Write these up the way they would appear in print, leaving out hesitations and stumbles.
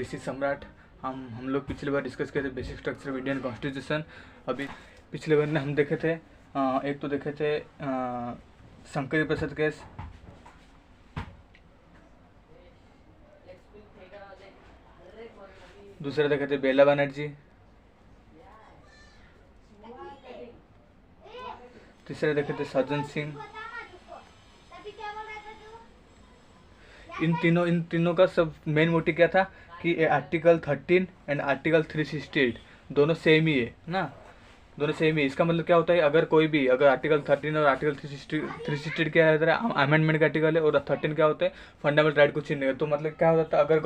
This is सम्राट। हम लोग पिछले बार डिस्कस किए थे basic structure of Indian constitution. अभी पिछले बार में हम देखे थे एक तो देखे थे शंकर प्रसाद केस, दूसरा देखे थे बेला बनर्जी, तीसरा देखे थे सज्जन सिंह। इन तीनों का सब मेन मोटिव क्या था कि आर्टिकल 13 एंड आर्टिकल 368 दोनों सेम ही है ना, दोनों सेम ही। इसका मतलब क्या होता है, अगर आर्टिकल 13 और आर्टिकल 368 क्या है, अमेंडमेंट का आर्टिकल है, और 13 क्या होता है फंडामेंटल राइट को छीनने का। तो मतलब क्या होता था, अगर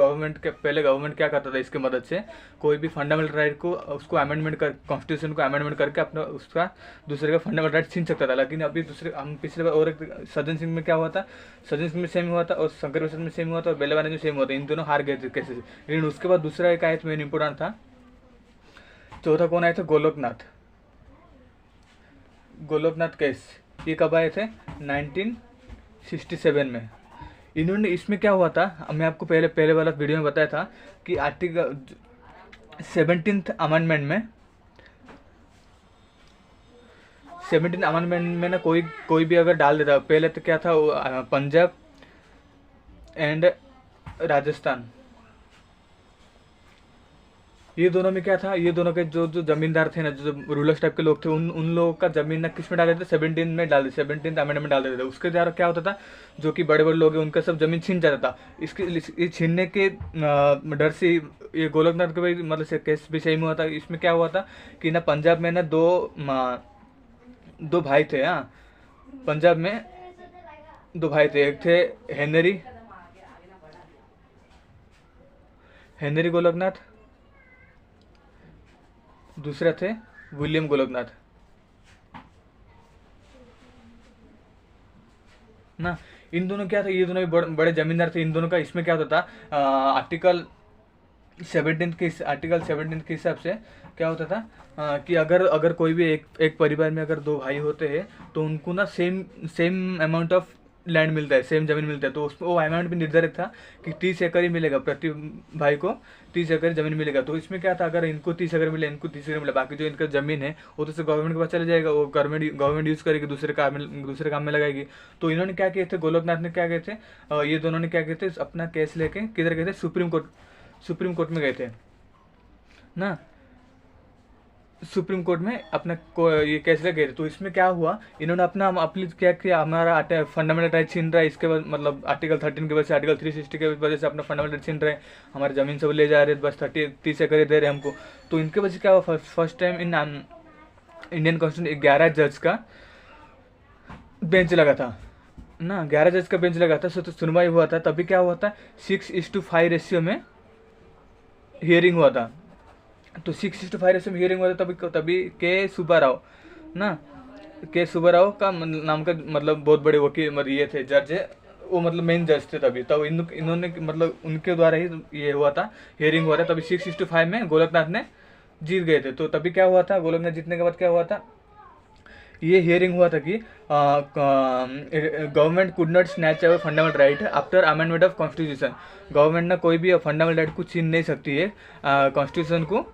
पहले गवर्नमेंट क्या करता था, इसकी मदद से कोई भी फंडामेंटल राइट को उसको अमेंडमेंट कर कॉन्स्टिट्यूशन को अमेंडमेंट करके अपना उसका दूसरे का फंडामेंटल राइट छीन सकता था। लेकिन अभी दूसरे हम पिछले बार और एक सज्जन सिंह में क्या हुआ था, सज्जन सिंह में सेम हुआ था और शंकर प्रसाद में सेम हुआ था और बेला बनर्जी में सेम हुआ था। इन दोनों हार गए थे कैसे। लेकिन उसके बाद दूसरा एक आया मेन इंपोर्टेंट था, चौथा कौन आया था, गोलोकनाथ केस। ये कब आए थे, 1967 में। इन्होंने इसमें क्या हुआ था, मैं आपको पहले वाला वीडियो में बताया था कि आर्टिकल 17th अमेंडमेंट में ना कोई भी अगर डाल देता, पहले तो क्या था पंजाब एंड राजस्थान, ये दोनों में क्या था, ये दोनों के जो जमींदार थे ना, जो रूलर्स टाइप के लोग थे, उन लोगों का जमीन ना किस में डाल देते, 17 में डाल देते, 17th अमेंडमेंट में डाल देते थे। उसके द्वारा क्या होता था, जो कि बड़े बड़े लोग हैं उनका सब जमीन छीन जाता था। इसके छीनने के डर से ये गोलकनाथ के भाई मतलब से केस भी सही में हुआ था। इसमें क्या हुआ था कि ना पंजाब में ना दो भाई थे। हाँ, पंजाब में दो भाई थे, एक थे हेनरी गोलकनाथ, दूसरा थे विलियम गोलकनाथ ना। इन दोनों क्या था, ये दोनों भी बड़े जमींदार थे। इन दोनों का इसमें क्या होता था, आर्टिकल 17 के हिसाब से क्या होता था कि अगर कोई भी एक परिवार में अगर दो भाई होते हैं तो उनको ना सेम अमाउंट ऑफ लैंड मिलता है, सेम जमीन मिलता है। तो उसमें वो अमाउंट भी निर्धारित था कि 30 एकड़ ही मिलेगा, प्रति भाई को 30 एकड़ जमीन मिलेगा। तो इसमें क्या था, अगर इनको 30 एकड़ मिले, इनको 30 एकड़ मिला, बाकी जो इनका जमीन है वो तो सिर्फ गवर्नमेंट के पास चले जाएगा, वो गवर्नमेंट यूज़ करेगी, दूसरे काम में लगाएगी। तो इन्होंने क्या किए थे, गोलकनाथ ने क्या किए थे, ये दोनों ने क्या किए थे, अपना केस लेके किधर गए थे, सुप्रीम कोर्ट में गए थे ना। सुप्रीम कोर्ट में अपना ये केस ले गए थे। तो इसमें क्या हुआ, इन्होंने अपनी क्या किया, हमारा फंडामेंटल राइट छीन रहा है, इसके बाद मतलब आर्टिकल 13 की वजह से, आर्टिकल 360 की वजह से अपना फंडामेंटल राइट छीन रहे हैं, हमारी जमीन सब ले जा रहे हैं, बस 30 एकड़ दे रहे हैं हमको। तो इनके वजह से क्या हुआ, first time in Indian constitution 11 जज का बेंच लगा था ना, 11 जज का बेंच लगा था। तो सुनवाई हुआ था, तभी क्या हुआ था, 6:5 रेशियो में हियरिंग हुआ था। तो 6:5 रेशियो में हियरिंग हुआ था, तभी के सुब्बाराव का नाम का मतलब बहुत बड़े वकील मतलब ये थे, जज है वो, मतलब मेन जज थे तभी। तब इन्होंने मतलब उनके द्वारा ही ये हुआ था, हियरिंग हुआ था। तभी 6:5 में गोलकनाथ ने जीत गए थे। तो तभी क्या हुआ था, गोलकनाथ जीतने के बाद क्या हुआ था, ये हियरिंग हुआ था कि government could not snatch away fundamental right after amendment of constitution. Government ना कोई भी फंडामेंटल राइट को छीन नहीं सकती है कॉन्स्टिट्यूशन को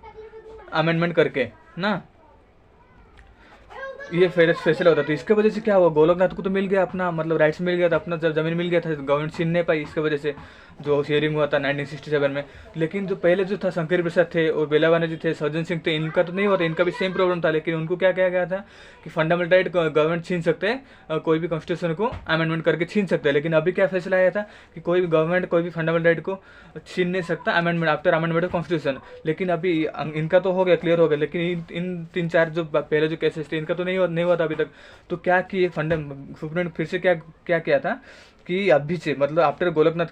अमेंडमेंट करके ना, ये फैसला होता था। तो इसके वजह से क्या हुआ, गोलकनाथ को तो मिल गया अपना मतलब राइट्स मिल गया था, अपना जमीन मिल गया था, गवर्नमेंट छीन नहीं पाई इसके वजह से, जो शेयरिंग हुआ था 1967 में। लेकिन जो पहले जो था शंकर प्रसाद थे और बेला बनर्जी थे, सज्जन सिंह थे, इनका तो नहीं हुआ था, इनका भी सेम प्रॉब्लम था। लेकिन उनको क्या किया गया था कि फंडामेंटल राइट गवर्नमेंट छीन सकते हैं, कोई भी कॉन्स्टिट्यूशन को अमेंडमेंट करके छीन सकते हैं। लेकिन अभी क्या फैसला आया था कि कोई भी गवर्नमेंट कोई भी फंडामेंटल राइट को छीन नहीं सकता amendment after amendment of constitution. लेकिन अभी इनका तो हो गया, क्लियर हो गया। लेकिन इन 3-4 जो पहले जो केसेस थे इनका तो नहीं हुआ था अभी तक। तो क्या कि सुप्रीम फिर से क्या किया था कि अभी से मतलब आफ्टर गोलकनाथ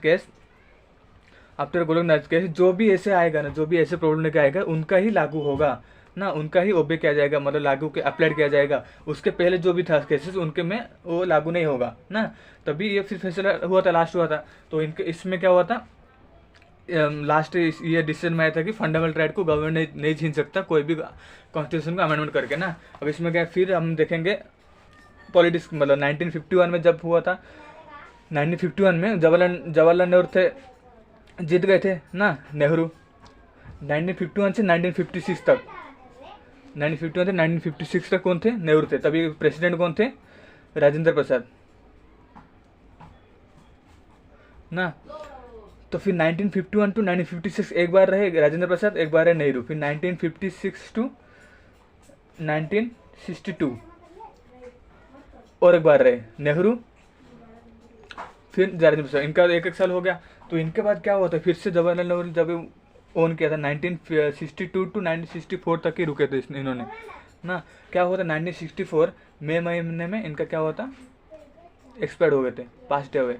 केस जो भी ऐसे आएगा ना, जो भी ऐसे प्रॉब्लम लेके आएगा उनका ही लागू होगा ना, उनका ही ओबे किया जाएगा, मतलब लागू के अप्लाइड किया जाएगा। उसके पहले जो भी था केसेस उनके में वो लागू नहीं होगा ना। तभी ये फिर फैसला हुआ था, लास्ट हुआ था। तो इनके इसमें क्या हुआ था, लास्ट ये डिसीजन में आया था कि फंडामेंटल राइट को गवर्नमेंट नहीं छीन सकता कोई भी कॉन्स्टिट्यूशन को अमेंडमेंट करके ना। अब इसमें क्या फिर हम देखेंगे पॉलिटिक्स, मतलब 1951 में जब हुआ था, 1951 में जवाहरलाल नेहरू थे, जीत गए थे ना नेहरू, 1951 से 1956 तक, 1951 से 1956 तक कौन थे? नेहरू थे। तभी प्रेसिडेंट कौन थे? राजेंद्र प्रसाद ना। तो फिर 1951 टू 1956 एक बार रहे राजेंद्र प्रसाद, एक बार है नेहरू। फिर 1956 टू 1962 और एक बार रहे नेहरू, फिर राजेंद्र प्रसाद। इनका एक एक साल हो गया। तो इनके बाद क्या हुआ था, फिर से जवाहरलाल नेहरू जब ओन किया था 1962 टू 1964 तक ही रुके थे इन्होंने ना। क्या हुआ था 1964 मई महीने में इनका क्या हुआ था, एक्सपायर हो गए थे, पास डे हुए।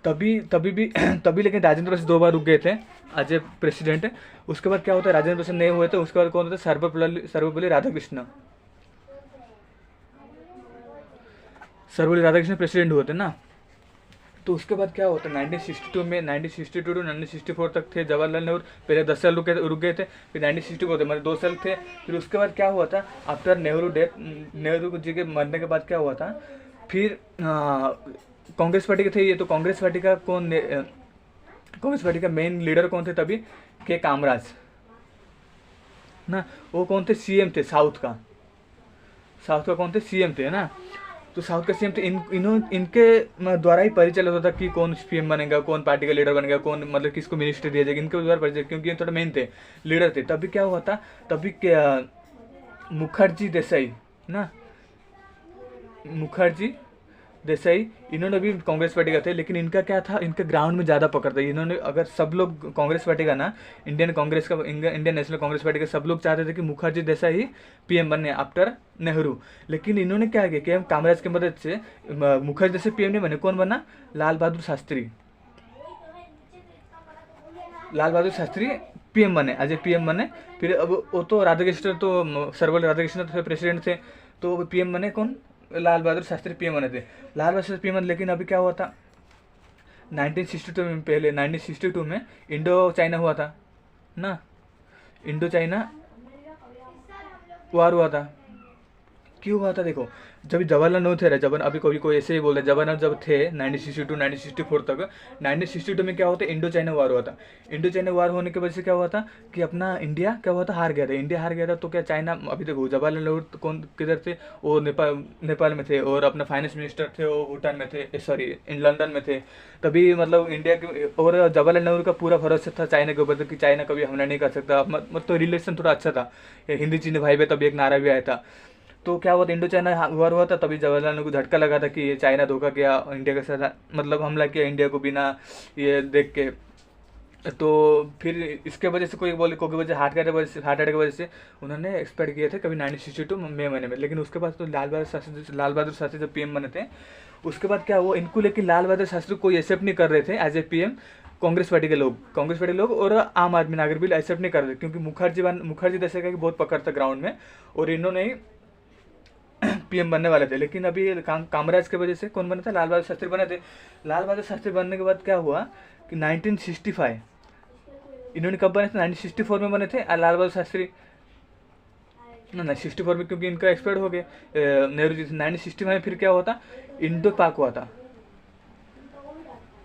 तभी लेकिन राजेंद्र प्रसाद 2 बार रुक गए थे एज ए प्रेसिडेंट। उसके बाद क्या होता है, राजेंद्र प्रसाद नहीं हुए थे, उसके बाद कौन होता है, सर्वपल्ली राधाकृष्ण। सर्वपल्ली राधाकृष्ण प्रेसिडेंट हुए थे ना। तो उसके बाद क्या होता है 1962 में, 1962 टू 1964 तक थे जवाहरलाल नेहरू। पहले 10 साल रुक गए थे, फिर 1964 थे, मतलब 2 साल थे। फिर उसके बाद क्या हुआ था, आफ्टर नेहरू डेथ, नेहरू जी के मरने के बाद क्या हुआ था, फिर कांग्रेस पार्टी के थे ये। तो कांग्रेस पार्टी का कांग्रेस पार्टी का मेन लीडर कौन थे तभी, के कामराज ना। वो कौन थे, सीएम थे साउथ का कौन थे, सीएम थे ना। तो साउथ का सीएम थे। इनके द्वारा ही परिचय होता था कि कौन पीएम बनेगा, कौन पार्टी का लीडर बनेगा, कौन मतलब किसको मिनिस्ट्री दिया जाएगा, इनके द्वारा परिचय, क्योंकि ये थोड़ा मेन थे, लीडर थे। तभी क्या हुआ था, तभी मुखर्जी देसाई ना, मुखर्जी देसाई, इन्होंने भी कांग्रेस पार्टी का थे। लेकिन इनका क्या था, इनका ग्राउंड में ज़्यादा पकड़ था। इन्होंने अगर सब लोग कांग्रेस पार्टी का ना, इंडियन नेशनल कांग्रेस पार्टी के सब लोग चाहते थे कि मुखर्जी देसाई ही पीएम बने आफ्टर नेहरू। लेकिन इन्होंने क्या किया कि हम कामराज की मदद से मुखर्जी देसाई पीएम नहीं बने, कौन बना, लाल बहादुर शास्त्री पीएम बने, एज ए पीएम बने। फिर अब वो तो राधाकृष्ण, तो सर्वपल्ली राधाकृष्ण तो प्रेसिडेंट थे, तो पीएम बने कौन, लाल बहादुर शास्त्री पीएम बने थे, लाल बहादुर शास्त्री पीएम। लेकिन अभी क्या हुआ था 1962 में, पहले 1962 में इंडो चाइना हुआ था ना, इंडो चाइना वार हुआ था। क्यों हुआ था, देखो जब जवाहरलाल नेहरू थे, अभी कोई ऐसे ही बोल रहे, जवाहरलाल जब थे 1962 1964 तक, 1962 में क्या होता है, इंडो चाइना वार हुआ था। इंडो चाइना वार होने की वजह से क्या हुआ था कि अपना इंडिया क्या हुआ था, हार गया था। इंडिया हार गया था, तो क्या चाइना, अभी देखो जवाहरलाल नेहरू कौन किधर थे, वो नेपाल में थे, और अपना फाइनेंस मिनिस्टर थे वो भूटान में थे, सॉरी लंदन में थे। तभी मतलब इंडिया के और जवाहरलाल नेहरू का पूरा भरोसा था चाइना के ऊपर कि चाइना कभी हमला नहीं कर सकता, मतलब तो रिलेशन थोड़ा अच्छा था, हिंदी चीनी भाई पे तभी एक नारा भी आया था। तो क्या हुआ, इंडो चाइना वार हुआ था, तभी जवाहरलाल नेहरू को झटका लगा था कि ये चाइना धोखा किया इंडिया के साथ, मतलब हमला किया इंडिया को बिना ये देख के। तो फिर इसके वजह से कोई वजह हार्ट अटैक की वजह से उन्होंने एक्सपायर किए थे कभी 1962 मई महीने में। लेकिन उसके बाद तो लाल बहादुर शास्त्री जब पीएम बने थे, उसके बाद क्या हुआ इनको, लेकिन लाल बहादुर शास्त्री कोई एक्सेप्ट नहीं कर रहे थे as a PM. Congress party के लोग और आम आदमी नागरिक भी एक्सेप्ट नहीं कर रहे थे, क्योंकि मुखर्जी जैसे का बहुत पकड़ था ग्राउंड में, और इन्होंने ही पीएम बनने वाले थे। लेकिन अभी कामराज की वजह से कौन बने थे, लाल बहादुर शास्त्री बने थे। लाल बहादुर शास्त्री बनने के बाद क्या हुआ कि 1965, इन्होंने कब बने थे, 1964 में बने थे लाल बहादुर शास्त्री ना, 64 में, क्योंकि इनका एक्सपायर हो गए नेहरू जी से। 1965 में फिर क्या हुआ था, इंडो पाक हुआ था,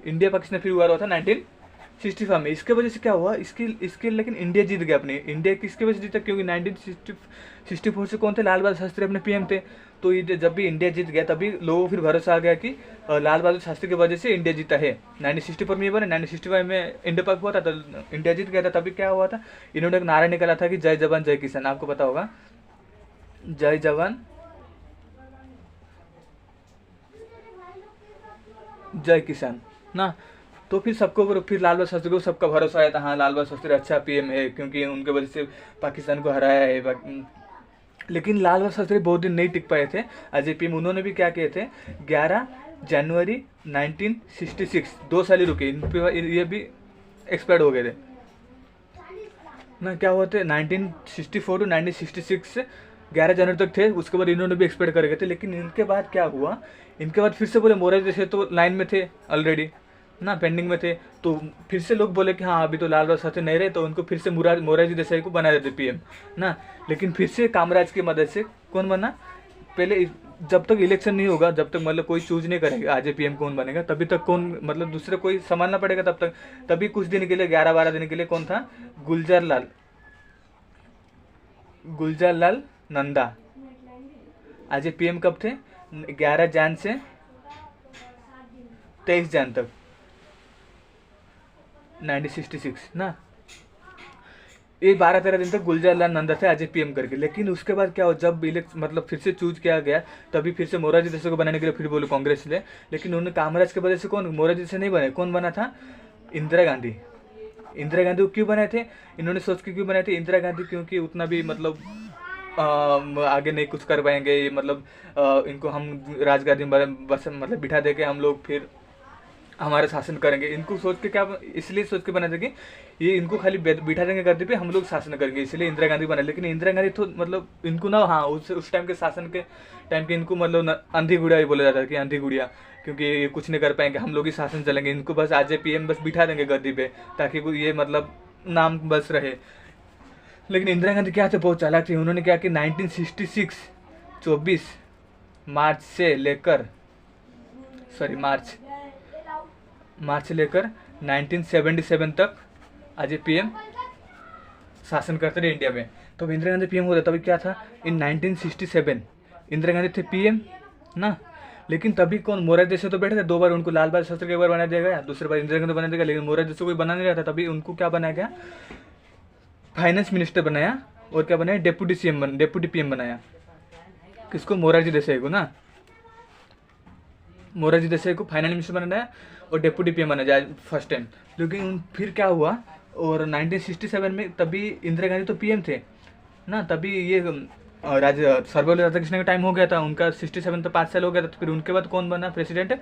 इंडिया पाकिस्तान फिर हुआ था 1965 में। इसके वजह से क्या हुआ, इसके लेकिन इंडिया जीत गया अपने। इंडिया किसके वजह से जीता, क्योंकि 1964 से कौन थे, लाल बहादुर शास्त्री अपने पीएम थे। तो ये जब भी इंडिया जीत गया, तभी लोगों को फिर भरोसा आ गया कि लाल बहादुर शास्त्री की वजह से इंडिया जीता है। 1964 में ये बने, 1965 में इंडिया पाक हुआ था, तो इंडिया जीत गया था। तभी क्या हुआ था, इन्होंने एक नारा निकाला था कि जय जवान जय किसान, आपको पता होगा, जय जवान जय किसान ना। तो फिर फिर लाल बहादुर शास्त्री को सबका भरोसा आया था, हाँ लाल बहादुर शास्त्री अच्छा पीएम है, क्योंकि उनके वजह से पाकिस्तान को हराया है। लेकिन लाल बहादुर शास्त्री बहुत दिन नहीं टिक पाए थे एज ए पीएम। उन्होंने भी क्या किए थे, 11 जनवरी 1966, 2 साल ही रुके, ये भी एक्सपायर हो गए थे ना। क्या हुआ थे 1964 टू 1966 11 जनवरी तक थे, उसके बाद इन्होंने भी एक्सपायर कर गए थे। लेकिन इनके बाद क्या हुआ, इनके बाद फिर से बोले मोरारजी देसाई तो लाइन में थे ऑलरेडी ना, पेंडिंग में थे। तो फिर से लोग बोले कि हाँ अभी तो लाल बहादुर शास्त्री नहीं रहे, तो उनको फिर से मोरारजी देसाई को बना देते पीएम ना। लेकिन फिर से कामराज की मदद से कौन बना, पहले जब तक इलेक्शन नहीं होगा, जब तक मतलब कोई चूज नहीं करेगा आज पीएम कौन बनेगा, तभी तक कौन मतलब दूसरे कोई संभालना पड़ेगा तब तक। तभी कुछ दिन के लिए 11-12 दिन के लिए कौन था, गुलजार लाल नंदा आज पीएम कब थे, 11 जन से 23 जन तक 1966 ना। ये 12-13 दिन तक गुलजार लाल नंदा थे आज पीएम करके। लेकिन उसके बाद क्या हो, जब इलेक्ट मतलब फिर से चूज किया गया, तभी फिर से मोरारजी देसाई को बनाने के लिए फिर बोले कांग्रेस ले। लेकिन उन्होंने कामराज के वजह से कौन, मोरारजी देसाई नहीं बने, कौन बना था, इंदिरा गांधी। इंदिरा गांधी को क्यों बनाए थे, इन्होंने सोच के क्यों बनाए थे इंदिरा गांधी, क्योंकि उतना भी मतलब आगे नहीं कुछ कर पाएंगे ये, मतलब इनको हम राजगादी में बस मतलब बिठा दे के हम लोग फिर हमारा शासन करेंगे, इनको सोच के क्या, इसलिए सोच के बना था कि ये इनको खाली बिठा देंगे गद्दी पे, हम लोग शासन करेंगे, इसलिए इंदिरा गांधी बना। लेकिन इंदिरा गांधी तो मतलब इनको ना, हाँ उस टाइम के शासन के टाइम के इनको मतलब अंधी गुड़िया ही बोला जाता है कि अंधी गुड़िया, क्योंकि ये कुछ नहीं कर पाएंगे, हम लोग ही शासन चलेंगे, इनको बस आज पीएम बस बिठा देंगे गद्दी पे ताकि ये मतलब नाम बस रहे। लेकिन इंदिरा गांधी क्या थे, बहुत चालाक थी। उन्होंने क्या कि 1966 24 मार्च से लेकर मार्च से लेकर 1977 तक आज पीएम शासन करते रहे इंडिया में। तो इंदिरा गांधी पीएम होता तभी क्या था, इन 1967 इंदिरा गांधी थे पीएम ना। लेकिन तभी कौन, मोरारजी देसाई तो बैठे थे, 2 बार उनको लाल बहादुर शास्त्री को एक बार बना दिया गया, दूसरी बार इंदिरा गांधी बना दिया गया। लेकिन मोरारजी देसाई कोई बना नहीं रहा था, तभी उनको क्या बनाया गया, फाइनेंस मिनिस्टर बनाया, और क्या बनाया, डेप्यूटी पीएम बनाया। किसको, मोरारजी देसाई को ना, मोरारजी देसाई को फाइनेंस मिनिस्टर बनाया और डेप्यूटी पीएम बनाया फर्स्ट टाइम। लेकिन फिर क्या हुआ, और 1967 में तभी इंदिरा गांधी तो पीएम थे ना, तभी ये सर्वपल्ली राधाकृष्णन का टाइम हो गया था, उनका 67 तो 5 साल हो गया था। तो फिर उनके बाद कौन बना प्रेसिडेंट,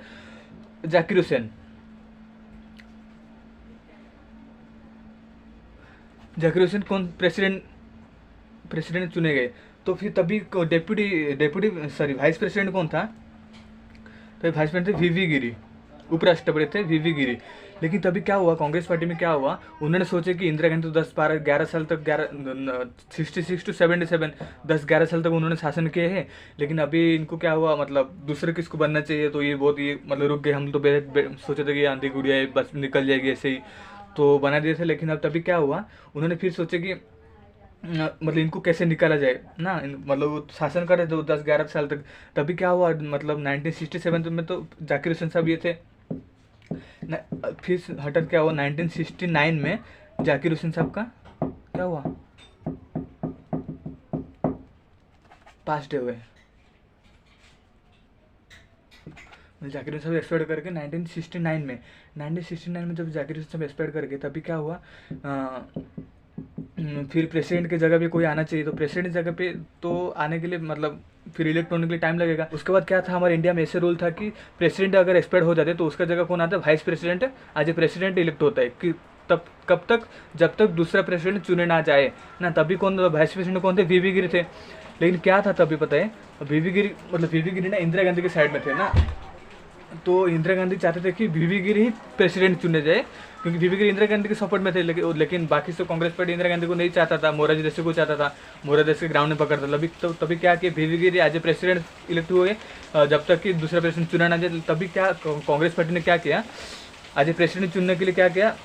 जाकिर हुसैन। जाकिर हुसैन कौन प्रेसिडेंट चुने गए। तो फिर तभी वाइस प्रेसिडेंट कौन था, तो वाइस प्रेसिडेंट थे वीवी गिरी, उपराष्ट्रपति थे वीवी गिरी। लेकिन तभी क्या हुआ, कांग्रेस पार्टी में क्या हुआ, उन्होंने सोचे कि इंदिरा गांधी तो 10-11 साल तक 66 to 77 10-11 साल तक उन्होंने शासन किए हैं। लेकिन अभी इनको क्या हुआ, मतलब दूसरे किसको बनना चाहिए, तो ये बहुत ये मतलब रुक गए। हम तो सोचे थे कि आंधी गुड़िया बस निकल जाएगी ऐसे ही, तो बना दिए थे। लेकिन अब तभी क्या हुआ, उन्होंने फिर सोचे कि मतलब इनको कैसे निकाला जाए ना, मतलब वो शासन कर रहे थे 10-11 साल तक। तभी क्या हुआ, मतलब 1967 में तो जाकिर हुसैन साहब ये थे फिर हटत क्या हुआ, 1969 में जाकिर हुसैन साहब का क्या हुआ, पास डे हुए। जाकिर हुसैन साहब एक्सपायर करके 1969 में जब जाकिर हुसैन साहब एक्सपायर करके, तभी क्या हुआ, फिर प्रेसिडेंट की जगह पे कोई आना चाहिए। तो प्रेसिडेंट जगह पे तो आने के लिए मतलब फिर इलेक्ट होने के लिए टाइम लगेगा। उसके बाद क्या था, हमारे इंडिया में ऐसे रूल था कि प्रेसिडेंट अगर एक्सपायर हो जाते तो उसका जगह कौन आता है, वाइस प्रेसिडेंट आज प्रेसिडेंट इलेक्ट होता है कि तब कब तक, जब तक दूसरा प्रेसिडेंट चुने ना जाए ना। तभी कौन वाइस प्रेसिडेंट कौन थे, वीवी गिरी थे। लेकिन क्या था तभी पता है, वीवी गिरी ना इंदिरा गांधी के साइड में थे ना, तो इंदिरा गांधी चाहते थे कि वीवी गिरी ही प्रेसिडेंट चुने जाए, क्योंकि वीवी गिरी इंदिरा गांधी के सपोर्ट में थे। लेकिन बाकी सब कांग्रेस पार्टी इंदिरा गांधी को नहीं चाहता था, मोरारजी देसाई को चाहता था, मोरारजी देसाई ग्राउंड में पकड़ता था। तभी क्या कि वीवी गिरी एज ए प्रेसिडेंट इलेक्ट हुए, जब तक कि दूसरा प्रेसिडेंट चुना ना जाए। तभी क्या कांग्रेस पार्टी ने क्या किया, एज ए प्रेसिडेंट चुनने के लिए क्या किया,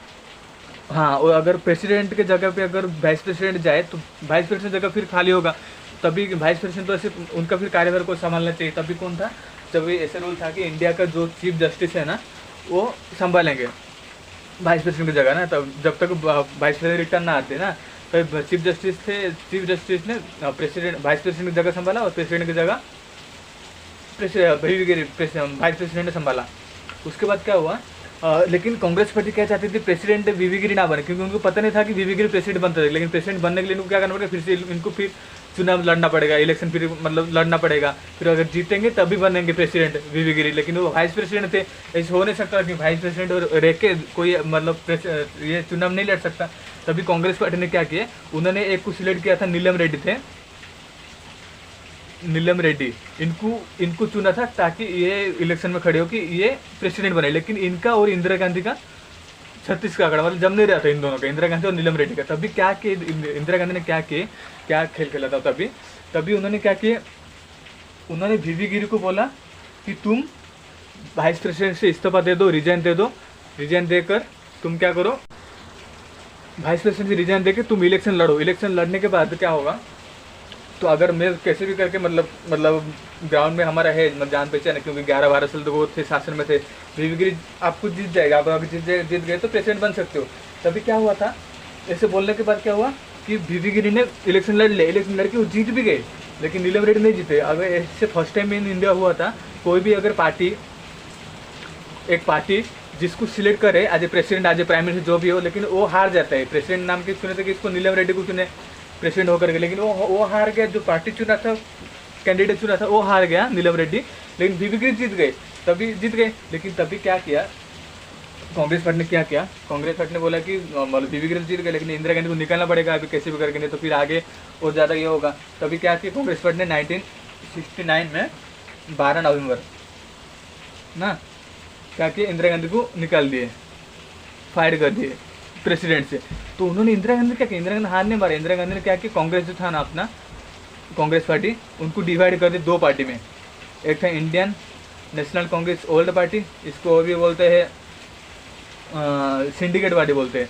हाँ, और अगर प्रेसिडेंट के जगह पे अगर वाइस प्रेसिडेंट जाए तो वाइस प्रेसिडेंट जगह फिर खाली होगा, तभी वाइस प्रेसिडेंट तो ऐसे उनका फिर कार्यभार को संभालना चाहिए। तभी कौन था, जब ये ऐसे रूल था कि इंडिया का जो चीफ जस्टिस है ना वो संभालेंगे वाइस प्रेसिडेंट की जगह ना, तब जब तक वाइस प्रेसिडेंट रिटर्न ना आते ना, तो चीफ जस्टिस ने वाइस प्रेसिडेंट की जगह संभाला, और प्रेसिडेंट की जगह वाइस प्रेसिडेंट ने संभाला। उसके बाद क्या हुआ, लेकिन कांग्रेस पार्टी क्या चाहती थी, प्रेसिडेंट वीवी गिरी ना बने, क्योंकि उनको पता नहीं था कि वीवी गिरी प्रेसिडेंट बनता है। लेकिन प्रेसिडेंट बनने के लिए इनको क्या करना पड़ेगा, फिर से इनको फिर चुनाव लड़ना पड़ेगा, इलेक्शन फिर मतलब लड़ना पड़ेगा, फिर अगर जीतेंगे तभी बनेंगे प्रेसिडेंट वीवी गिरी। लेकिन वो वाइस प्रेसिडेंट थे, ऐसे हो नहीं सकता कि वाइस प्रेसिडेंट और रह के कोई मतलब ये चुनाव नहीं लड़ सकता। तभी कांग्रेस पार्टी ने क्या किया, उन्होंने एक को सिलेक्ट किया था, नीलम रेड्डी थे, नीलम रेड्डी, इनको चुना था ताकि ये इलेक्शन में खड़े हो कि ये प्रेसिडेंट बने। लेकिन इनका और इंदिरा गांधी का 36 का आंकड़ा मतलब जम नहीं रहा था इन दोनों का, इंदिरा गांधी और नीलम रेड्डी का। तभी क्या कि इंदिरा गांधी ने क्या खेल खेला था, तभी उन्होंने क्या किया, उन्होंने वीवी गिरी को बोला कि तुम वाइस प्रेसिडेंट से इस्तीफा दे दो, रिजाइन दे दो, रिजाइन देकर तुम क्या करो, वाइस प्रेसिडेंट से रिजाइन देकर तुम इलेक्शन लड़ो। इलेक्शन लड़ने के बाद क्या होगा, तो अगर मैं कैसे भी करके मतलब ग्राउंड में हमारा है मतलब जान पहचान है, क्योंकि 11-12 साल तो वो थे शासन में थे, वीवी गिरी आपको जीत जाएगा, आप अगर जीत गए तो प्रेसिडेंट बन सकते हो। तभी क्या हुआ था, ऐसे बोलने के बाद क्या हुआ कि वीवी गिरी ने इलेक्शन लड़ लिया, इलेक्शन लड़के वो जीत भी गए, लेकिन नीलम रेड्डी नहीं जीते। अगर ऐसे फर्स्ट टाइम इन इंडिया हुआ था, कोई भी अगर एक पार्टी जिसको सिलेक्ट करे as a president, as a prime minister, जो भी हो, लेकिन वो हार जाता है। प्रेसिडेंट नाम के चुने थे कि इसको नीलम रेड्डी को चुने प्रेसिडेंट होकर के, लेकिन वो हार गया। जो पार्टी चुना था, कैंडिडेट चुना था, वो हार गया नीलम रेड्डी, लेकिन वीवी गिरी जीत गए। तभी जीत गए, लेकिन तभी क्या किया कांग्रेस पार्टी ने, क्या किया कांग्रेस पार्टी ने बोला कि मतलब वीवी गिरी जीत गए, लेकिन इंदिरा गांधी को निकालना पड़ेगा अभी कैसे भी करके, नहीं तो फिर आगे और ज़्यादा ये होगा। तभी क्या किया कांग्रेस पार्टी ने 1969 में 12 नवंबर ना क्या किया, इंदिरा गांधी को निकाल दिए, फायर कर दिए प्रेसिडेंट से। तो उन्होंने इंदिरा गांधी क्या किया, इंदिरा गांधी हार नहीं मारे। इंदिरा गांधी ने क्या किया, कांग्रेस जो था ना अपना कांग्रेस पार्टी, उनको डिवाइड कर दी 2 पार्टी में। एक था Indian national Congress old party, इसको भी बोलते हैं सिंडिकेट पार्टी बोलते हैं,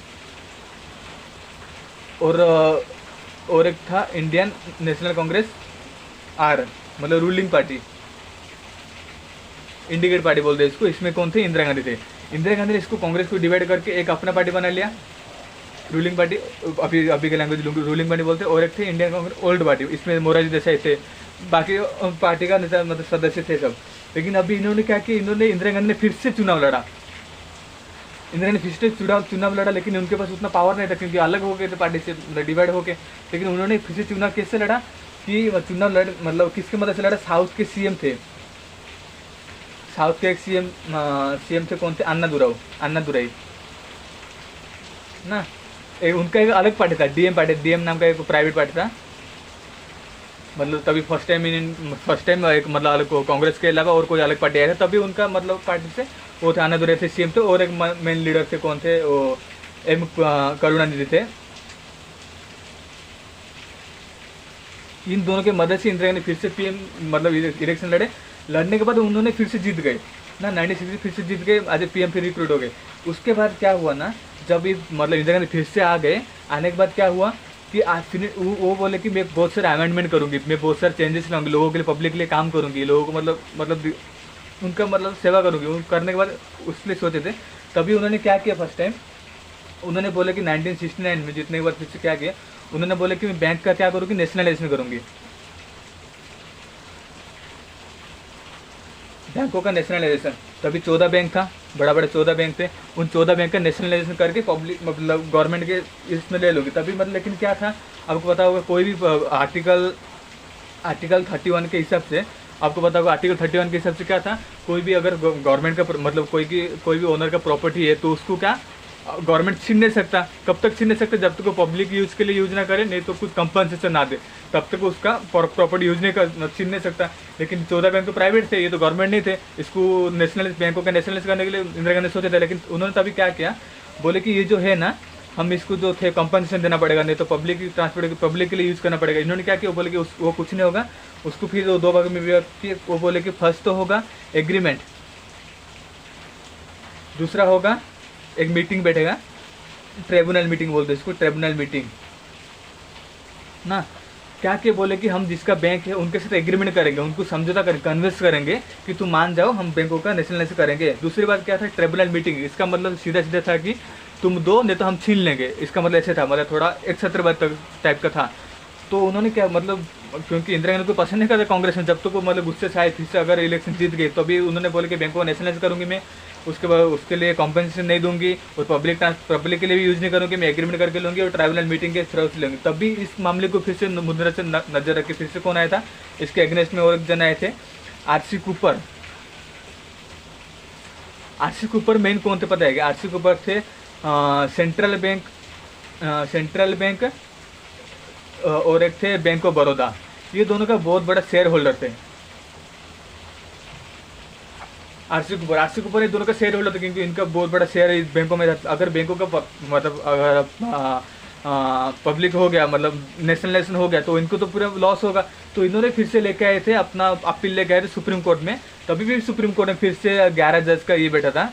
और एक था इंडियन नेशनल कांग्रेस आर, मतलब रूलिंग पार्टी, इंडिकेट पार्टी बोलते हैं इसको। इसमें कौन थे, इंदिरा गांधी थे। इंदिरा गांधी ने इसको कांग्रेस को डिवाइड करके एक अपना पार्टी बना लिया, रूलिंग पार्टी, अभी के लैंग्वेज रूलिंग पार्टी बोलते हैं। और एक थे इंडियन कांग्रेस ओल्ड पार्टी, इसमें मोरारजी देसाई थे, बाकी पार्टी का नेता मतलब सदस्य थे सब। लेकिन अभी इन्होंने क्या किया, इन्होंने इंदिरा गांधी ने फिर से चुनाव लड़ा, इंदिरा ने फिर से चुनाव लड़ा, लेकिन उनके पास उतना पावर नहीं था क्योंकि अलग हो गए थे पार्टी से, डिवाइड हो गए। लेकिन उन्होंने फिर से चुनाव कैसे लड़ा कि चुनाव लड़ मतलब किसके मदद से लड़ा, साउथ के सीएम थे, साउथ के एक सीएम थे, कौन थे, अन्ना दुराई ना। उनका एक अलग पार्टी था, डीएम नाम का एक प्राइवेट पार्टी था, मतलब तभी फर्स्ट टाइम एक मतलब अलग कांग्रेस के अलावा और कोई अलग पार्टी आया था। तभी उनका मतलब पार्टी से वो थे, अन्ना दुराई थे सीएम थे, और एक मेन लीडर थे, कौन थे, वो एम करुणानिधि थे। इन दोनों के मदद से इंदिरा गांधी फिर से पीएम मतलब इलेक्शन लड़ने के बाद उन्होंने फिर से जीत गए ना, 1960 फिर से जीत गए, आज पीएम फिर रिक्रूट हो गए। उसके बाद क्या हुआ ना, जब ये मतलब इंदिरा गांधी फिर से आ गए, आने के बाद क्या हुआ कि आज फिर वो बोले कि मैं बहुत सारे अमेंडमेंट करूँगी, मैं बहुत सारे चेंजेस लाऊंगी, लोगों के लिए, पब्लिक के लिए काम करूँगी, लोगों को मतलब उनका मतलब सेवा करूँगी। उन करने के बाद उसलिए सोचे थे। तभी उन्होंने क्या किया, फर्स्ट टाइम उन्होंने बोला कि 1969 में जीतने के बाद फिर से क्या किया, उन्होंने बोला कि मैं बैंक का क्या करूँगी, नेशनलाइजेशन करूँगी, बैंकों का नेशनलाइजेशन। तभी 14 बैंक था, बड़े 14 बैंक थे, उन 14 बैंक का नेशनलाइजेशन करके पब्लिक मतलब गवर्नमेंट के इसमें ले लोगे तभी मतलब। लेकिन क्या था, आपको पता होगा, कोई भी आर्टिकल 31 के हिसाब से, आपको पता होगा आर्टिकल 31 के हिसाब से क्या था, कोई भी अगर गवर्नमेंट का मतलब कोई भी ओनर का प्रॉपर्टी है तो उसको क्या गवर्नमेंट छीन नहीं सकता। कब तक छीन नहीं सकता, जब तक वो पब्लिक यूज़ के लिए यूज ना करे, नहीं तो कुछ कंपनसेशन ना दे, तब तक उसका प्रॉपर्टी यूज नहीं कर छीन नहीं सकता। लेकिन 14 बैंक तो प्राइवेट थे, ये तो गवर्नमेंट नहीं थे, इसको बैंकों का नेशनलाइज करने के लिए इंदिरा गांधी सोचे थे। लेकिन उन्होंने तभी क्या किया, बोले कि ये जो है ना, हम इसको जो थे कंपनसेशन देना पड़ेगा, नहीं तो पब्लिक के लिए यूज़ करना पड़ेगा। इन्होंने क्या किया, वो बोले कि वो कुछ नहीं होगा, उसको फिर 2 भाग में वो बोले कि फर्स्ट तो होगा एग्रीमेंट, दूसरा होगा एक मीटिंग बैठेगा, ट्रिब्यूनल मीटिंग बोलते हैं इसको, ट्रिब्यूनल मीटिंग ना। क्या क्या बोले कि हम जिसका बैंक है उनके साथ एग्रीमेंट करेंगे, उनको समझौता करेंगे, कन्विंस करेंगे कि तुम मान जाओ, हम बैंकों का नेशनलाइज करेंगे। दूसरी बात क्या था, ट्रिब्यूनल मीटिंग, इसका मतलब सीधा सीधा था कि तुम दो, नहीं तो हम छीन लेंगे, इसका मतलब ऐसे था, मतलब थोड़ा एक छत्रपति टाइप का था। तो उन्होंने क्या मतलब, क्योंकि इंदिरा गांधी को पसंद नहीं करता कांग्रेस में, जब तक वो मतलब गुस्से से आए, फिर से अगर इलेक्शन जीत गए तो अभी उन्होंने बोले कि बैंकों को नेशनलाइज करूँगी मैं, उसके बाद उसके लिए कॉम्पनसेशन नहीं दूंगी, और पब्लिक के लिए भी यूज़ नहीं करूँगी, मैं एग्रीमेंट करके लूँगी और ट्राइब्यूनल मीटिंग के थ्रू से लूँगी। तभी इस मामले को फिर से मुद्रा से नजर रख के फिर से कौन आया था, इसके अगेंस्ट में और एक जन आए थे, RC Cooper. RC Cooper main कौन थे पता है क्या, आरसी कूपर थे सेंट्रल बैंक और एक थे बैंक ऑफ बड़ौदा, ये दोनों का बहुत बड़ा शेयर होल्डर थे। आरसी कूपर ये दोनों का शेयर होल्डर था, क्योंकि इनका बहुत बड़ा शेयर इस बैंकों में था। अगर बैंकों का मतलब अगर पब्लिक हो गया, मतलब नेशनलाइजेशन हो गया, तो इनको तो पूरा लॉस होगा। तो इन्होंने फिर से लेके आए थे अपना अपील लेके आए थे सुप्रीम कोर्ट में। तभी भी सुप्रीम कोर्ट में फिर से 11 जज का ये बैठा था,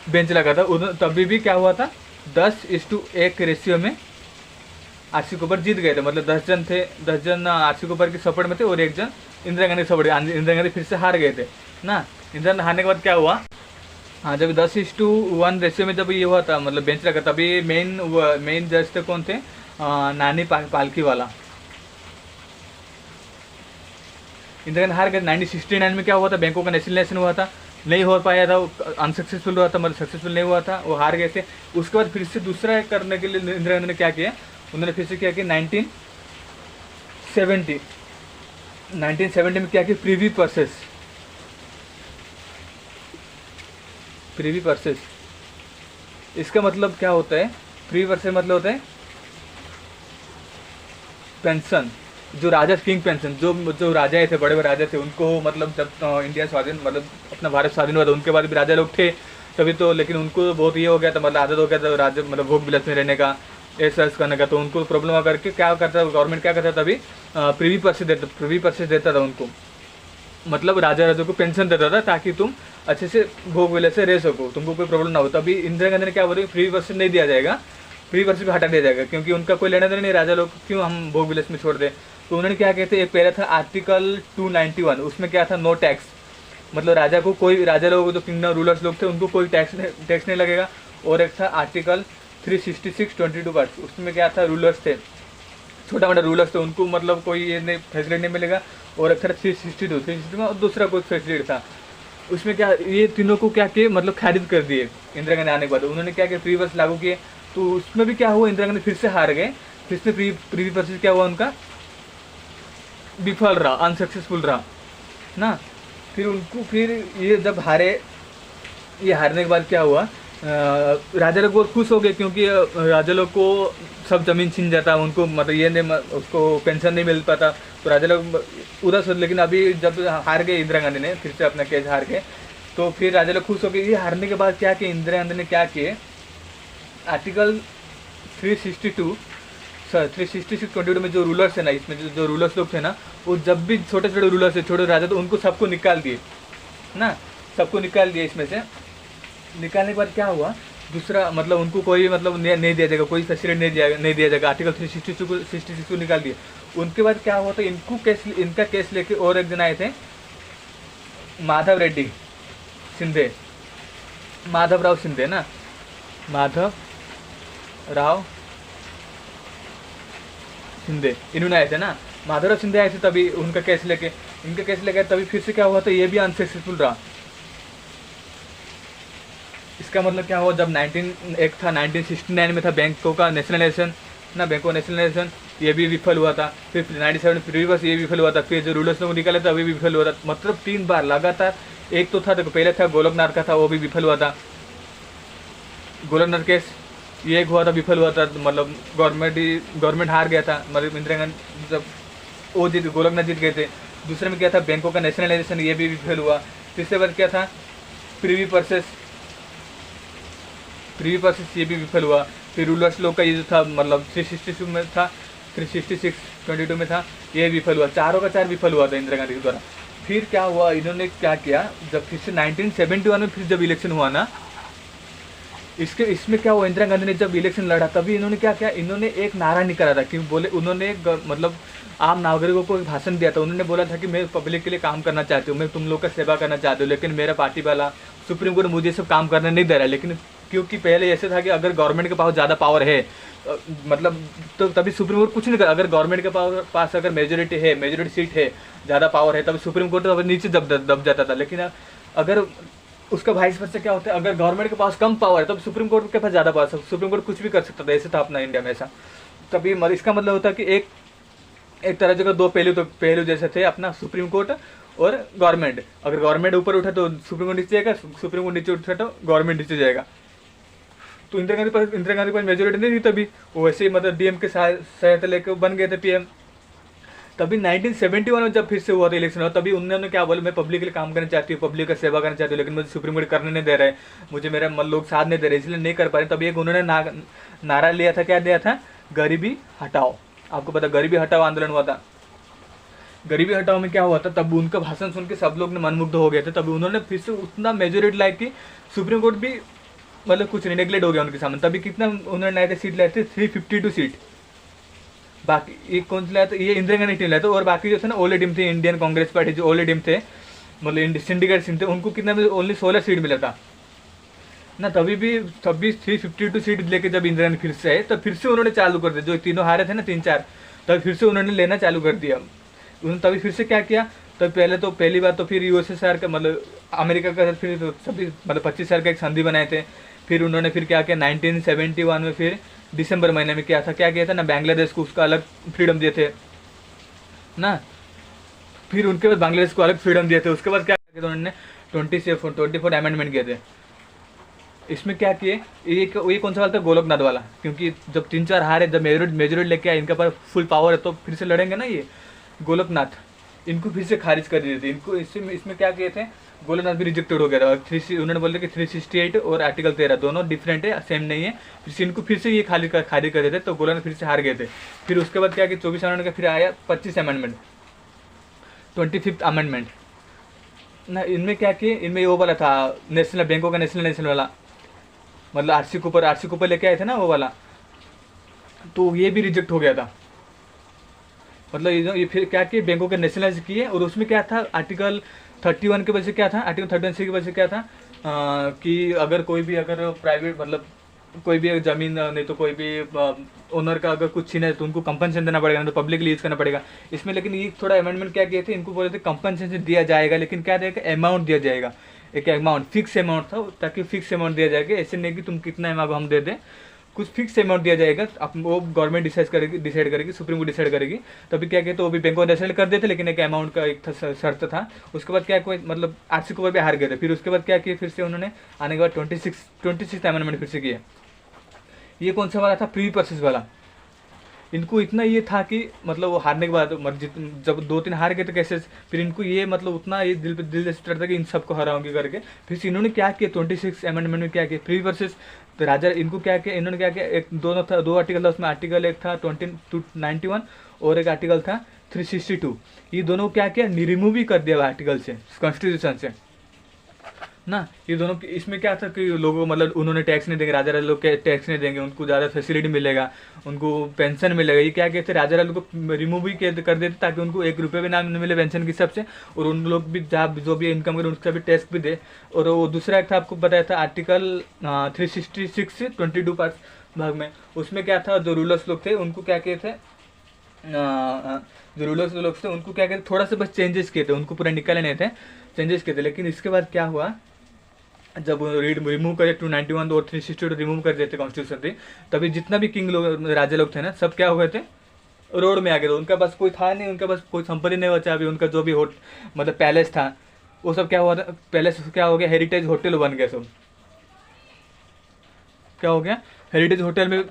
बेंच लगा था। तभी भी क्या हुआ था, 10:1 रेशियो में आरसी कोपर जीत गए थे। मतलब 10 जन थे, 10 जन आरसी कोपर के सपोर्ट में थे और 1 जन इंदिरा गांधी सपोर्ट। इंदिरा गांधी फिर से हार गए थे ना। इंदिरा गांधी हारने के बाद क्या हुआ, हाँ, जब 10:1 रेशियो में जब ये हुआ था, मतलब बेंच लगा, तभी मेन जज थे कौन थे, नानी पालकी वाला। इंदिरा गांधी हार गए। 1969 में क्या हुआ था, बैंकों का नेशनलाइजेशन हुआ था, नहीं हो पाया था, अनसक्सेसफुल हुआ था, मतलब सक्सेसफुल नहीं हुआ था, वो हार गए थे। उसके बाद फिर से दूसरा करने के लिए इंदिरा गांधी ने क्या किया, उन्होंने फिर से क्या किया, 1970 में क्या किया, प्रीवी पर्सेस। इसका मतलब क्या होता है, प्रीवी पर्सेस मतलब होता है पेंशन, जो राजा किंग पेंशन, जो राजा थे, बड़े बड़े राजा थे, उनको मतलब जब इंडिया स्वाधीन, मतलब अपना भारत स्वाधीन हुआ था, उनके बाद भी राजा लोग थे तभी तो, लेकिन उनको बहुत ये हो गया था, मतलब आदत हो गया था राजा, मतलब भोग विलास में रहने का, ऐसा करने का, तो उनको प्रॉब्लम आ करके क्या करता था गवर्नमेंट, क्या करता था तभी प्रीवी पर्सेस देता था उनको, मतलब राजा को पेंशन देता था ताकि तुम अच्छे से भोग विलास से रह सको, तुमको कोई प्रॉब्लम ना हो। तभी इंदिरा गांधी ने क्या बोला, प्रीवी पर्सेस नहीं दिया जाएगा, प्रीवी पर्सेस को हटा दिया जाएगा, क्योंकि उनका कोई लेना देना नहीं, राजा लोग क्यों हम भोग विलास में छोड़ दें। तो उन्होंने क्या कहते हैं, एक पहला था आर्टिकल 291, उसमें क्या था, नो टैक्स, मतलब राजा को कोई, राजा लोग जो किंगडम रूलर्स लोग थे उनको कोई टैक्स नहीं लगेगा। और एक था आर्टिकल 366(22) पार्ट, उसमें क्या था, रूलर्स थे, छोटा मोटा रूलर्स थे, उनको मतलब कोई ये नहीं फैसिलिटी नहीं मिलेगा। और एक था 362 में और दूसरा कोई फैसिलिटी था, उसमें क्या, ये तीनों को क्या किए, मतलब खारिज कर दिए इंदिरा गांधी आने के बाद। उन्होंने क्या किया, प्रीवी पर्सेस लागू किए, तो उसमें भी क्या हुआ, इंदिरा गांधी फिर से हार गए, फिर से प्रीवी पर्सेस क्या हुआ, उनका विफल रहा, अनसक्सेसफुल रहा ना। फिर ये जब हारे, ये हारने के बाद क्या हुआ, राजा लोग बहुत खुश हो गए, क्योंकि राजा लोग को सब जमीन छीन जाता, उनको मतलब ये नहीं, उसको पेंशन नहीं मिल पाता, तो राजा लोग उधर से। लेकिन अभी जब हार गए इंदिरा गांधी ने, फिर से अपना केस हार गए, तो फिर राजा लोग खुश हो गए। ये हारने के बाद क्या किया इंदिरा गांधी ने, क्या किए, आर्टिकल 366(22) में जो रूलर्स है ना, इसमें जो रूलर्स लोग थे ना, वो जब भी छोटे छोटे रूलर्स थे, छोटे राजा, तो उनको सबको निकाल दिए ना, सबको निकाल दिए। इसमें से निकालने के बाद क्या हुआ, दूसरा मतलब उनको कोई मतलब नहीं दिया जाएगा, कोई फैसिलिटी नहीं दिया जाएगा, आर्टिकल 366 को निकाल दिए। उनके बाद क्या हुआ, तो इनका केस लेके और एक जन आए थे, माधव राव सिंधे ना, माधव राव सिंधे, इन्होंने आए थे ना, माधवराव सिंधे आए थे, तभी उनका केस लेके, इनका केस लेके तभी फिर से क्या हुआ, तो ये भी अनसक्सेसफुल रहा। इसका मतलब क्या हुआ, जब 1969 में था बैंकों का नेशनलाइजेशन ना, बैंकों का नेशनलाइजेशन, ये भी विफल हुआ था। फिर 97 प्रीवी पर्सेस ये विफल हुआ था, फिर जो रूलर्स लोग निकाले थे अभी भी विफल हुआ था, मतलब 3 बार लगातार। एक तो था, देखो पहले था गोलकनाथ का था, वो भी विफल हुआ था, गोलकनाथ केस, ये एक हुआ था, विफल हुआ था, मतलब गवर्नमेंट हार गया था, मतलब इंदिरा गांधी जब वो गोलकनाथ जीत गए थे। दूसरे में क्या था, बैंकों का नेशनलाइजेशन, ये भी विफल हुआ। तीसरे बार क्या था, प्रीवी पर्सेस ये भी विफल हुआ। फिर रूलर्स लोग का ये जो था, मतलब 366 में था, 366(22) में था, ये विफल हुआ, चारों का चार विफल हुआ था इंदिरा गांधी के द्वारा। फिर क्या हुआ, इन्होंने क्या किया, जब फिर से 1971 में फिर जब इलेक्शन हुआ ना, इसमें क्या हुआ, इंदिरा गांधी ने जब इलेक्शन लड़ा, तभी इन्होंने क्या किया, इन्होंने एक नारा निकाला था, कि बोले, उन्होंने मतलब आम नागरिकों को एक भाषण दिया था। उन्होंने बोला था कि मैं पब्लिक के लिए काम करना चाहती हूँ, मैं तुम लोग का सेवा करना चाहती हूँ, लेकिन मेरा पार्टी वाला सुप्रीम कोर्ट मुझे सब काम करने नहीं दे रहा है। लेकिन क्योंकि पहले ऐसे था कि अगर गवर्नमेंट के पास ज़्यादा पावर है, मतलब तो तभी सुप्रीम कोर्ट कुछ नहीं कर, अगर गवर्नमेंट के पास अगर मेजोरिटी सीट है, ज़्यादा पावर है, तभी सुप्रीम कोर्ट तो नीचे दब जाता था। लेकिन अगर उसका वाइस वर्सा क्या होता है, अगर गवर्नमेंट के पास कम पावर है, तब सुप्रीम कोर्ट के पास ज़्यादा पावर है, सुप्रीम कोर्ट कुछ भी कर सकता था, ऐसे था अपना इंडिया में ऐसा। तभी इसका मतलब होता है कि एक तरह के दो पहलू जैसे थे, अपना सुप्रीम कोर्ट और गवर्नमेंट। अगर गवर्नमेंट ऊपर उठा तो सुप्रीम कोर्ट नीचे जाएगा, सुप्रीम कोर्ट नीचे उठा तो गवर्नमेंट नीचे जाएगा। तो इंदिरा गांधी पास मेजोरिटी नहीं थी तभी, वो वैसे ही मतलब डीएम के सहायता लेकर बन गए थे पीएम। तभी 1971 में जब फिर से हुआ था इलेक्शन हुआ, तभी उन्होंने क्या बोला, मैं पब्लिक के लिए काम करना चाहती हूँ, पब्लिक का सेवा करना चाहती हूँ, लेकिन मुझे सुप्रीम कोर्ट करने नहीं दे रहे, मुझे मेरा लोग साथ नहीं दे रहे, इसलिए नहीं कर पा रहे। तभी एक उन्होंने नारा लिया था, क्या दिया था, गरीबी हटाओ। आपको पता गरीबी हटाओ आंदोलन हुआ था। गरीबी हटाओ में क्या हुआ था, तब उनका भाषण सुन के सब लोग ने मनमुग्ध हो गए थे। तभी उन्होंने फिर से उतना मेजोरिटी लाई कि सुप्रीम कोर्ट भी मतलब कुछ नहीं, नेग्लेक्ट हो गया उनके सामने। तभी कितना उन्होंने लाए थे सीट, लाए थे 352 सीट। बाकी ये कौन सा लाया था, ये इंदिरा गांधी टीम लाया था, और बाकी जो थे ना ओल्ड टीम थे, इंडियन कांग्रेस पार्टी जो ओल्ड टीम थे, मतलब सिंडिकेट टीम थे, उनको कितना ओनली 16 सीट मिला था ना। तभी भी 352 सीट लेके जब इंदिरा गांधी फिर से आए, तब फिर से उन्होंने चालू कर दिया, जो तीनों हारे थे ना 3-4, तब फिर से उन्होंने लेना चालू कर दिया। उन्होंने तभी फिर से क्या किया, तब पहले तो पहली बार तो फिर यूएसएसआर का मतलब अमेरिका का फिर तो सभी मतलब 25 साल का एक संधि बनाए थे। फिर उन्होंने फिर क्या किया 1971 में, फिर दिसंबर महीने में क्या किया था ना, बांग्लादेश को उसका अलग फ्रीडम दिए थे ना। फिर उनके बाद बांग्लादेश को अलग फ्रीडम दिए थे। उसके बाद क्या किया था उन्होंने 24 अमेंडमेंट किए थे। इसमें क्या किए, ये कौन सा वाला था, गोलकनाथ वाला, क्योंकि जब 3-4 हारे, जब मेजोरिटी लेके आए, इनके पास फुल पावर है, तो फिर से लड़ेंगे ना ये गोलकनाथ, इनको फिर से खारिज कर दिए थे इनको। इसमें क्या किए थे, गोलकनाथ भी रिजेक्टेड हो गया था। उन्होंने बोले कि 368 और आर्टिकल 13 दोनों डिफरेंट है, सेम नहीं है। फिर से इनको फिर से ये खारिज कर दिए थे, तो गोलकनाथ फिर से हार गए थे। फिर उसके बाद क्या कि 24 अमेंडमेंट का फिर आया 25 अमेंडमेंट, 25th अमेंडमेंट ना। इनमें क्या किए, इनमें वो वाला था नेशनल बैंकों का नेशनल वाला, मतलब आरसी कूपर लेके आए थे ना वो वाला, तो ये भी रिजेक्ट हो गया था। मतलब ये फिर क्या किए, बैंकों के नेशनलाइज किए। और उसमें क्या था, आर्टिकल 31 की वजह से क्या था, आर्टिकल 31 की वजह से क्या था कि अगर कोई भी अगर प्राइवेट मतलब कोई भी ज़मीन नहीं तो कोई भी ओनर का अगर कुछ छीना है तो उनको कंपनसेशन देना पड़ेगा, नहीं तो पब्लिकली यूज़ करना पड़ेगा इसमें। लेकिन ये थोड़ा अमेंडमेंट क्या किए थे, इनको बोले थे कंपनसेशन दिया जाएगा, लेकिन क्या देगा, अमाउंट दिया जाएगा, एक अमाउंट फिक्स अमाउंट था, ताकि फिक्स अमाउंट दिया जाएगा। ऐसे नहीं कि तुम कितना अमाउंट हम दे दें, कुछ फिक्स अमाउंट दिया जाएगा। अब वो गवर्नमेंट डिसाइड करेगी, सुप्रीम कोर्ट डिसाइड करेगी। तभी क्या कहते, वो भी बैंक को डिसाइड कर देते, लेकिन एक अमाउंट का एक शर्त था। उसके बाद क्या कोई मतलब आरसी को भी हार गए थे। फिर उसके बाद क्या किए, फिर से उन्होंने आने के बाद 26 अमेंडमेंट फिर से किए। ये कौन सा वाला था, प्री प्रोसेस वाला। इनको इतना ये था कि मतलब वो हारने के बाद जब 2-3 हार गए तो कैसे, फिर इनको ये मतलब उतना ये दिल से डर था कि इन सबको हराऊंगी करके। फिर इन्होंने क्या किया 26 अमेंडमेंट में क्या किया, प्री वर्सेस तो राजा, इनको क्या किया, इन्होंने क्या किया, एक दो आर्टिकल था उसमें। आर्टिकल एक था 9291 और एक आर्टिकल था 362। ये दोनों क्या किया, रिमूव भी कर दिया आर्टिकल से, कॉन्स्टिट्यूशन से ना। ये दोनों इसमें क्या था कि लोगों को मतलब उन्होंने टैक्स नहीं देंगे, राजा लोग के टैक्स नहीं देंगे, उनको ज़्यादा फैसिलिटी मिलेगा, उनको पेंशन मिलेगा। ये क्या कहते, राजा लोग को रिमूव भी कर देते ताकि उनको 1 रुपये भी ना मिले पेंशन के हिसाब से, और उन लोग भी जहाँ जो भी इनकम करे उसका भी टैक्स भी दे। और वो दूसरा एक था, आपको बताया था आर्टिकल 366 से 22 पार्ट भाग में। उसमें क्या था, जो रूलर्स लोग थे उनको क्या कहते थे, जो रूलर्स लोग थे उनको क्या कहते, थोड़ा सा बस चेंजेस किए थे, उनको पूरा निकाले नहीं थे, चेंजेस किए थे। लेकिन इसके बाद क्या हुआ, जब रिमूव करे 291 और 362 रिमूव कर देते कॉन्स्टिट्यूशन थी, तभी जितना भी किंग लोग राजा लोग थे ना, सब क्या हुए थे, रोड में आ गए थे। उनका पास कोई था नहीं, उनका पास कोई संपत्ति नहीं बचा। अभी उनका जो भी मतलब पैलेस था वो सब क्या हुआ था, पैलेस क्या हो गया, हेरिटेज होटल बन गया। सब क्या हो गया, हेरिटेज होटल में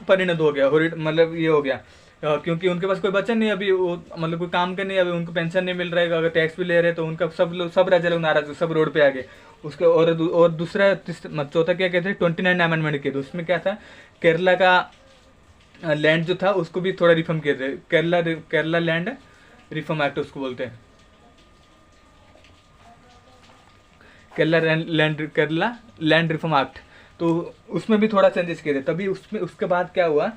परिणत हो गया, मतलब ये हो गया। क्योंकि उनके पास कोई बचा नहीं अभी, वो मतलब कोई काम का नहीं, अभी उनको पेंशन नहीं मिल रहा है, अगर टैक्स भी ले रहे हैं तो उनका सब राजा लोग नाराज, सब रोड पे आ गए। उसके और दूसरा चौथा क्या कहते हैं 29 अमेंडमेंट किए थे। उसमें क्या था, केरला का लैंड जो था उसको भी थोड़ा रिफॉर्म किए थे, केरला लैंड रिफॉर्म एक्ट उसको बोलते हैं, केरला लैंड रिफॉर्म एक्ट। तो उसमें भी थोड़ा चेंजेस किए थे। तभी उसके बाद क्या हुआ,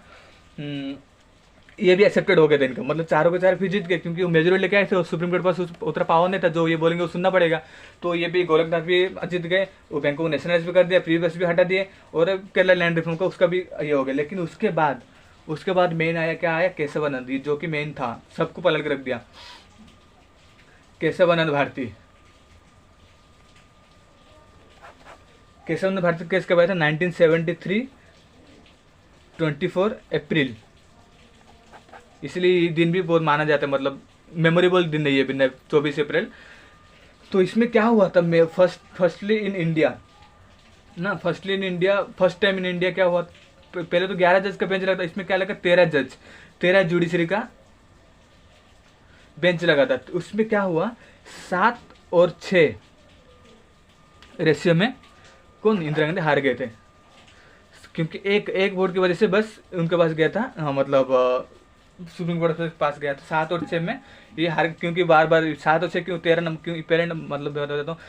ये भी एक्सेप्टेड हो गया था इनका, मतलब चारों के चार फिर जीत गए, क्योंकि वो मेजोरिटी लेके आए थे और सुप्रीम कोर्ट पास उतना पावर नहीं था, जो ये बोलेंगे वो सुनना पड़ेगा। तो ये भी गोरखनाथ भी जीत गए, वो बैंक को नेशनलाइज भी कर दिया, प्रीवियस भी हटा दिए, और केरला लैंड रिफॉर्म का उसका भी ये हो गया। लेकिन उसके बाद मेन आया, क्या आया, केशवानंद, जो कि मेन था, सबको पलट के रख दिया, केशवानंद भारती। केशवानंद भारती केस कब आया था, 1973 24 अप्रैल। इसलिए ये दिन भी बहुत माना जाता है, मतलब मेमोरेबल दिन है ये भी, 24 अप्रैल। तो इसमें क्या हुआ था, फर्स्टली इन इंडिया ना, फर्स्ट टाइम इन इंडिया क्या हुआ, पहले तो 11 जज का बेंच लगा था, इसमें क्या लगा 13 जज, 13 जुडिशरी का बेंच लगा था, तो उसमें क्या हुआ 7-6 रेशियो में कौन इंदिरा गांधी हार गए थे, क्योंकि एक एक वोट की वजह से बस उनके पास गया था, हाँ, मतलब सुप्रीम कोर्ट के पास गया था 7-6 में ये हार, क्योंकि बार बार 7-6 क्यों 13 नंबर क्यों पहले मतलब बता देता हूँ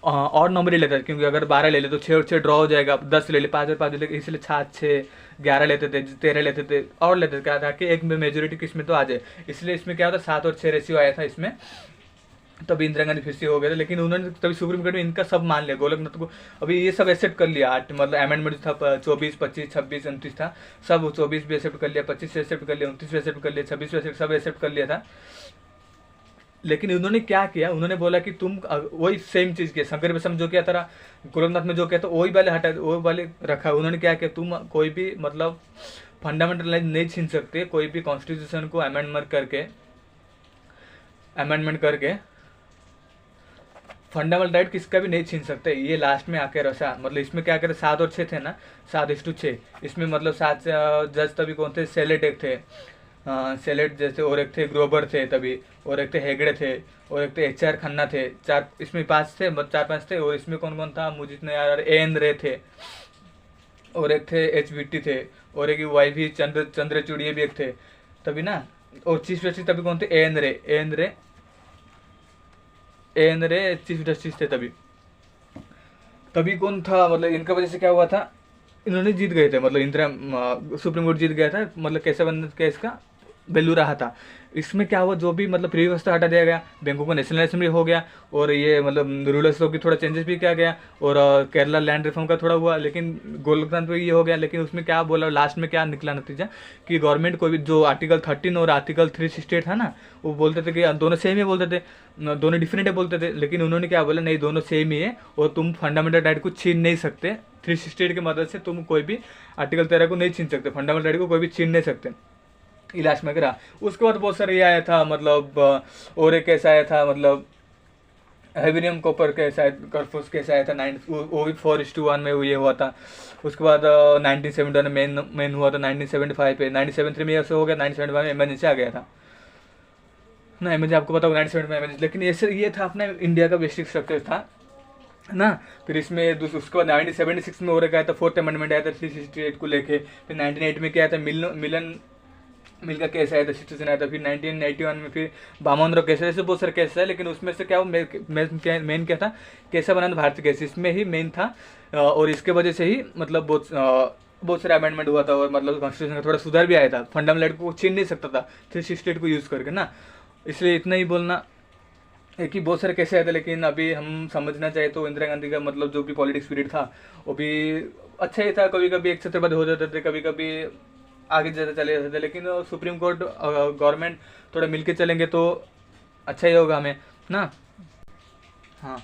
और नंबर ही लेता है, क्योंकि अगर 12 ले ले तो 6-6 ड्रॉ हो जाएगा, 10 ले ले 5-5 ले ले, इसलिए 7-6-11 लेते थे, 13 लेते थे और लेते थे, क्या था कि एक में मेजोरिटी किसमें तो आ जाए, इसलिए इसमें क्या होता 7-6 रेशियो आया था इसमें, तभी इंदिरा गांधी फिर से हो गए थे। लेकिन उन्होंने तभी सुप्रीम कोर्ट में इनका सब मान लिया, गोलकनाथ को अभी ये सब एक्सेप्ट कर लिया, 8 मतलब अमेंडमेंट था 24, 25, 26, 29 था, सब 24 भी एक्सेप्ट कर लिया, 25 भी एक्सेप्ट कर लिया, 29 भी एक्सेप्ट कर लिया, 26 भी सब एक्सेप्ट कर लिया था। लेकिन उन्होंने क्या किया, उन्होंने बोला कि तुम वही सेम चीज़ किया, शंकर में जो किया था, गोलकनाथ में जो किया था वही वाले हटा, वही वाले रखा। उन्होंने क्या किया, तुम कोई भी मतलब फंडामेंटल राइट नहीं छीन सकते, कोई भी कॉन्स्टिट्यूशन को अमेंडमेंट करके फंडामेंटल राइट किसका भी नहीं छीन सकते। ये लास्ट में आके रसा, मतलब इसमें क्या करे 7-6 थे ना, 7:6, इसमें मतलब 7 जज तभी कौन थे, सेलेट एक थे, सेलेट जैसे, और एक थे ग्रोवर थे तभी, और एक थे हेगड़े थे, और एक थे HR खन्ना थे, 4 इसमें 5 थे, मतलब 4-5 थे। और इसमें कौन कौन था मुझे इतना यार, AN रे थे, और एक थे HVT थे, और एक YV चंद्रचूड़ ये भी एक थे तभी ना। और चीफ जस्टिस तभी कौन थे, AN रे चीफ जस्टिस थे तभी। तभी कौन था, मतलब इनका वजह से क्या हुआ था, इन्होंने जीत गए थे, मतलब इंदिरा सुप्रीम कोर्ट जीत गया था, मतलब कैसे बंद केस का वैल्यू रहा था। इसमें क्या हुआ, जो भी मतलब फ्री व्यवस्था हटा दिया गया, बैंकों का नेशनल असेंबली हो गया, और ये मतलब रूलर्स लॉ की थोड़ा चेंजेस भी किया गया, और केरला लैंड रिफॉर्म का थोड़ा हुआ, लेकिन गोलकनाथ में ये हो गया। लेकिन उसमें क्या बोला लास्ट में, क्या निकला नतीजा कि गवर्नमेंट को भी जो आर्टिकल 13 और आर्टिकल 368 था ना, वो बोलते थे कि दोनों सेम ही बोलते थे, दोनों डिफरेंट है बोलते थे। लेकिन उन्होंने क्या बोला, नहीं दोनों सेम ही है, और तुम फंडामेंटल राइट को छीन नहीं सकते, 368 की मदद से तुम कोई भी आर्टिकल 13 को नहीं छीन सकते, फंडामेंटल राइट को कोई भी छीन नहीं सकते। इलाज में करा। उसके बाद बहुत सारे ये आया था, मतलब और एक केस आया था, मतलब हेविनियम कॉपर केस आया, कर्फूस केस आया था, वो भी 4:1 में ये हुआ था। उसके बाद 1971 में मेन हुआ था, 1975 पे, 1973 में ऐसे हो गया, 1975 में इमरजेंसी आ गया था ना, इमरजेंसी आपको पता होगा 1970 में इमरजेंसी। लेकिन ये था अपना इंडिया का बेसिक स्ट्रक्चर था ना। फिर इसमें उसके बाद 1976 में हो रखा था, 4th अमेंडमेंट आया था 368 को लेके। फिर 1980 में क्या आया था, मिल का केस आया था, सिटीजन आया था। फिर 1981 में फिर बामनराव केस, ऐसे बहुत सारे केस है। लेकिन उसमें से क्या मेन क्या था, केशवानंद भारती केस, इसमें ही मेन था। और इसके वजह से ही मतलब बहुत सारे अमेंडमेंट हुआ था, और मतलब कॉन्स्टिट्यूशन का थोड़ा सुधार भी आया था, फंडामेंटल राइट को छीन नहीं सकता था 368 को यूज़ करके ना। इसलिए इतना ही बोलना है कि बहुत सारे कैसे आए थे। लेकिन अभी हम समझना चाहिए तो इंदिरा गांधी का मतलब जो भी पॉलिटिक्स पीरियड था वो भी अच्छा ही था। कभी कभी एक छत्रपति हो जाते थे, कभी कभी आगे ज़्यादा चले जाते थे। लेकिन सुप्रीम कोर्ट गवर्नमेंट थोड़ा मिलके चलेंगे तो अच्छा ही होगा हमें ना। हाँ,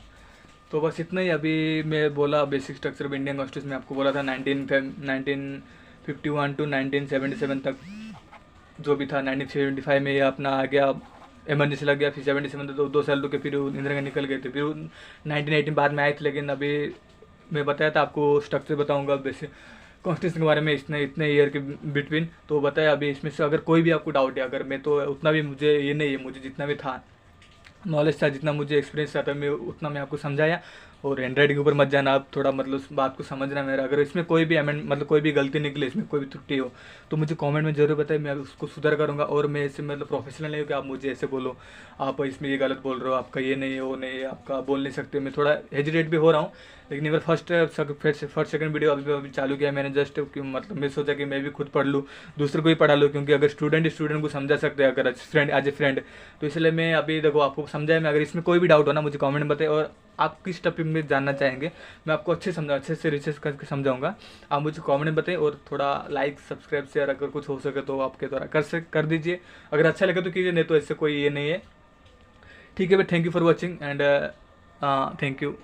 तो बस इतना ही। अभी मैं बोला basic structure of Indian constitution में, आपको बोला था 1951 टू 1977 तक जो भी था। 1975 में ये अपना आ गया, इमरजेंसी लग गया। फिर 77 तो 2 साल रुके, फिर इंदिरा गांधी निकल गए थे। फिर 1918 बाद में आए थे। लेकिन अभी मैं बताया था आपको, स्ट्रक्चर बताऊंगा बेसिक कॉन्स्टिट्यूशन के बारे में इतने ईयर के बिटवीन, तो बताया। अभी इसमें से अगर कोई भी आपको डाउट है, अगर मैं तो उतना भी मुझे ये नहीं है, मुझे जितना भी था नॉलेज था, जितना मुझे एक्सपीरियंस था, मैं उतना मैं आपको समझाया। और एंड्रॉइड के ऊपर मत जाना, आप थोड़ा मतलब उस बात को समझना मेरा। अगर इसमें कोई भी मतलब कोई भी गलती निकले, इसमें कोई भी त्रुटि हो, तो मुझे कमेंट में जरूर बताइए, मैं उसको सुधार करूँगा। और मैं इससे मतलब प्रोफेशनल नहीं हूँ कि आप मुझे ऐसे बोलो, आप इसमें ये गलत बोल रहे हो, आपका ये नहीं है, वो नहीं है, आपका बोल नहीं सकते। मैं थोड़ा हेजिटेट भी हो रहा हूँ, लेकिन अगर फर्स्ट सेकंड वीडियो अभी चालू किया मैंने जस्ट, मतलब मैं सोचा कि मैं भी खुद पढ़ लूँ, दूसरे को भी पढ़ा लूँ, क्योंकि अगर स्टूडेंट को समझा सकते हैं, अगर एज ए फ्रेंड, तो इसलिए मैं अभी देखो आपको समझाया। मैं अगर इसमें कोई भी डाउट हो ना, मुझे कमेंट में बताए। और आप किस टॉपिक में जानना चाहेंगे, मैं आपको अच्छे से रिसर्च करके समझाऊंगा। आप मुझे कमेंट में बताएं, और थोड़ा लाइक सब्सक्राइब शेयर अगर कुछ हो सके तो आपके द्वारा कर दीजिए। अगर अच्छा लगे तो कीजिए, नहीं तो इससे कोई ये नहीं है। ठीक है भाई, thank you for watching and thank you.